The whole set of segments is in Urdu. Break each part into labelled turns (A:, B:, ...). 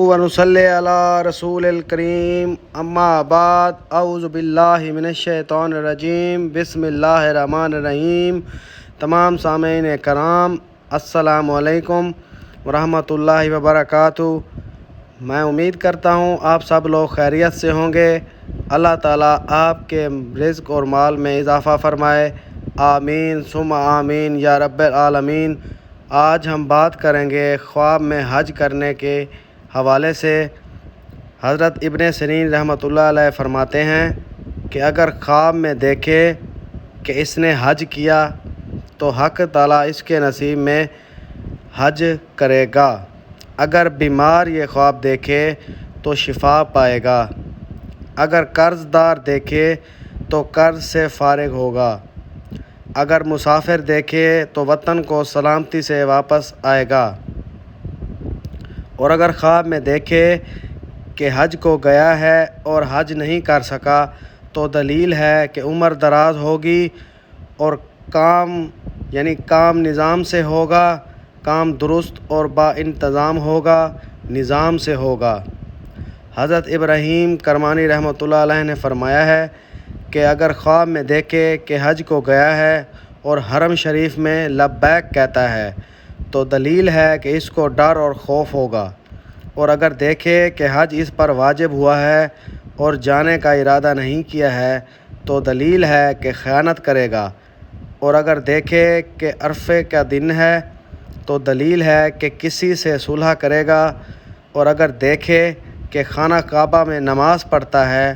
A: ونصلی علی رسول الکریم اما بعد اعوذ باللہ من الشیطان الرجیم بسم اللہ الرحمن الرحیم۔ تمام سامعین کرام السلام علیکم ورحمۃ اللہ وبرکاتہ۔ میں امید کرتا ہوں آپ سب لوگ خیریت سے ہوں گے۔ اللہ تعالیٰ آپ کے رزق اور مال میں اضافہ فرمائے، آمین ثم آمین یا رب العالمین۔ آج ہم بات کریں گے خواب میں حج کرنے کے حوالے سے۔ حضرت ابن سیرین رحمۃ اللہ علیہ فرماتے ہیں کہ اگر خواب میں دیکھے کہ اس نے حج کیا تو حق تعالیٰ اس کے نصیب میں حج کرے گا۔ اگر بیمار یہ خواب دیکھے تو شفا پائے گا۔ اگر قرض دار دیکھے تو قرض سے فارغ ہوگا۔ اگر مسافر دیکھے تو وطن کو سلامتی سے واپس آئے گا۔ اور اگر خواب میں دیکھے کہ حج کو گیا ہے اور حج نہیں کر سکا تو دلیل ہے کہ عمر دراز ہوگی اور کام نظام سے ہوگا، کام درست اور با انتظام ہوگا، نظام سے ہوگا۔ حضرت ابراہیم کرمانی رحمۃ اللہ علیہ نے فرمایا ہے کہ اگر خواب میں دیکھے کہ حج کو گیا ہے اور حرم شریف میں لبیک کہتا ہے تو دلیل ہے کہ اس کو ڈر اور خوف ہوگا۔ اور اگر دیکھے کہ حج اس پر واجب ہوا ہے اور جانے کا ارادہ نہیں کیا ہے تو دلیل ہے کہ خیانت کرے گا۔ اور اگر دیکھے کہ عرفے کا دن ہے تو دلیل ہے کہ کسی سے صلح کرے گا۔ اور اگر دیکھے کہ خانہ کعبہ میں نماز پڑھتا ہے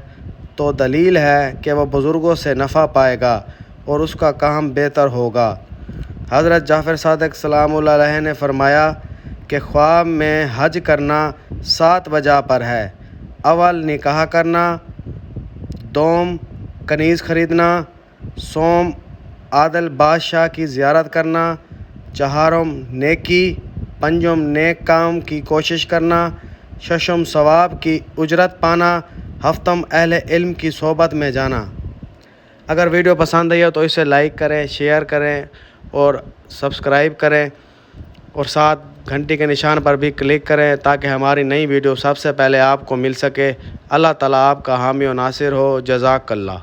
A: تو دلیل ہے کہ وہ بزرگوں سے نفع پائے گا اور اس کا کام بہتر ہوگا۔ حضرت جعفر صادق سلام اللہ علیہ نے فرمایا کہ خواب میں حج کرنا 7 وجہ پر ہے۔ اول نکاح کرنا، دوم کنیز خریدنا، سوم عادل بادشاہ کی زیارت کرنا، چہارم نیکی، پنجم نیک کام کی کوشش کرنا، ششم ثواب کی اجرت پانا، ہفتم اہل علم کی صحبت میں جانا۔ اگر ویڈیو پسند آئی ہو تو اسے لائک کریں، شیئر کریں اور سبسکرائب کریں اور ساتھ گھنٹی کے نشان پر بھی کلک کریں تاکہ ہماری نئی ویڈیو سب سے پہلے آپ کو مل سکے۔ اللہ تعالیٰ آپ کا حامی و ناصر ہو۔ جزاک اللہ۔